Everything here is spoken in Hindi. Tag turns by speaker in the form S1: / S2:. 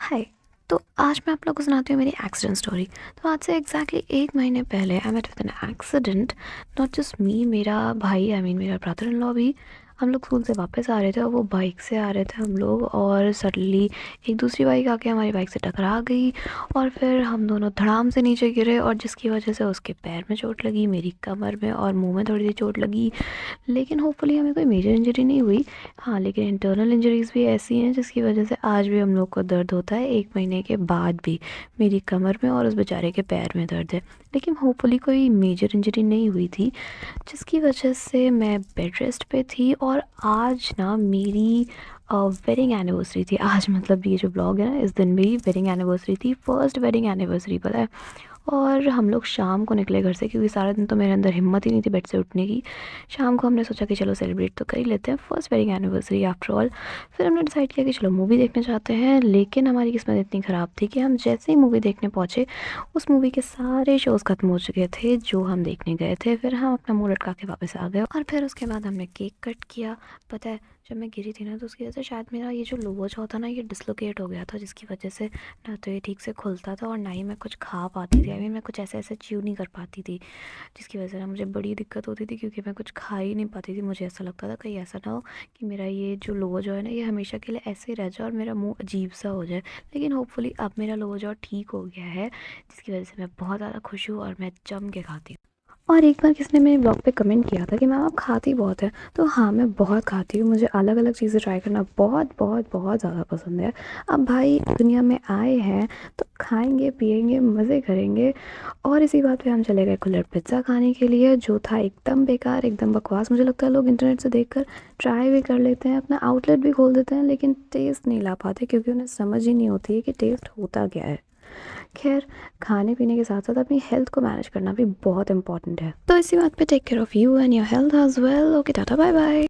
S1: हाय। तो आज मैं आप लोग को सुनाती हूँ मेरी एक्सीडेंट स्टोरी। तो आज से एग्जैक्टली 1 महीने पहले I met with an accident. Not just me, मेरा भाई, आई मीन मेरा ब्रदर इन लॉ भी। हम लोग स्कूल से वापस आ रहे थे और वो बाइक से आ रहे थे हम लोग, और सडनली एक दूसरी बाइक आके हमारी बाइक से टकरा गई। और फिर हम दोनों धड़ाम से नीचे गिरे, और जिसकी वजह से उसके पैर में चोट लगी, मेरी कमर में और मुंह में थोड़ी सी चोट लगी। लेकिन होपफुली हमें कोई मेजर इंजरी नहीं हुई। हाँ, लेकिन इंटरनल इंजरीज़ भी ऐसी हैं जिसकी वजह से आज भी हम लोग को दर्द होता है 1 महीने के बाद भी। मेरी कमर में और उस बेचारे के पैर में दर्द है। लेकिन होपफुली कोई मेजर इंजरी नहीं हुई थी, जिसकी वजह से मैं बेड रेस्ट पे थी। और आज ना मेरी वेडिंग एनिवर्सरी थी। आज मतलब ये जो ब्लॉग है ना, इस दिन भी वेडिंग एनिवर्सरी थी, फर्स्ट वेडिंग एनिवर्सरी पता है। और हम लोग शाम को निकले घर से, क्योंकि सारा दिन तो मेरे अंदर हिम्मत ही नहीं थी बेड से उठने की। शाम को हमने सोचा कि चलो सेलिब्रेट तो कर ही लेते हैं, first wedding anniversary after all. फिर हमने डिसाइड किया कि चलो मूवी देखने जाते हैं। लेकिन हमारी किस्मत इतनी ख़राब थी कि हम जैसे ही मूवी देखने पहुँचे, उस मूवी के सारे शोज़ ख़त्म हो चुके थे जो हम देखने गए थे। फिर हम अपना मुँह लटका के वापस आ गए, और फिर उसके बाद हमने केक कट किया। पता है, जब मैं गिरी थी ना, तो उसकी वजह से शायद मेरा ये जो लोअर जॉ था ना, ये डिसलोकेट हो गया था, जिसकी वजह से ना तो ये ठीक से खुलता था और ना ही मैं कुछ खा पाती थी। आई मीन मैं कुछ ऐसे ऐसे च्यू नहीं कर पाती थी, जिसकी वजह से ना मुझे बड़ी दिक्कत होती थी, क्योंकि मैं कुछ खा ही नहीं पाती थी। मुझे ऐसा लगता था कहीं ऐसा ना हो कि मेरा ये जो लोअर जॉ है ना, ये हमेशा के लिए ऐसे ही रह जाए और मेरा मुंह अजीब सा हो जाए। लेकिन होपफुली अब मेरा लोअर जॉ ठीक हो गया है, जिसकी वजह से मैं बहुत ज़्यादा खुश हूँ और मैं जम के खाती हूँ। और एक बार किसी ने मेरे ब्लॉग पे कमेंट किया था कि मैम आप खाती बहुत है। तो हाँ, मैं बहुत खाती हूँ, मुझे अलग अलग चीज़ें ट्राई करना बहुत बहुत बहुत ज़्यादा पसंद है। अब भाई दुनिया में आए हैं तो खाएंगे पिएंगे मज़े करेंगे। और इसी बात पे हम चले गए कुल्हड़ पिज़्ज़ा खाने के लिए, जो था एकदम बेकार, एकदम बकवास। मुझे लगता है लोग इंटरनेट से देखकर ट्राई भी कर लेते हैं, अपना आउटलेट भी खोल देते हैं, लेकिन टेस्ट नहीं ला पाते, क्योंकि उन्हें समझ ही नहीं होती है कि टेस्ट होता क्या है। खैर, खाने पीने के साथ साथ अपनी हेल्थ को मैनेज करना भी बहुत इंपॉर्टेंट है। तो इसी बात पे take care of you and your health as well. Okay, tata, bye bye.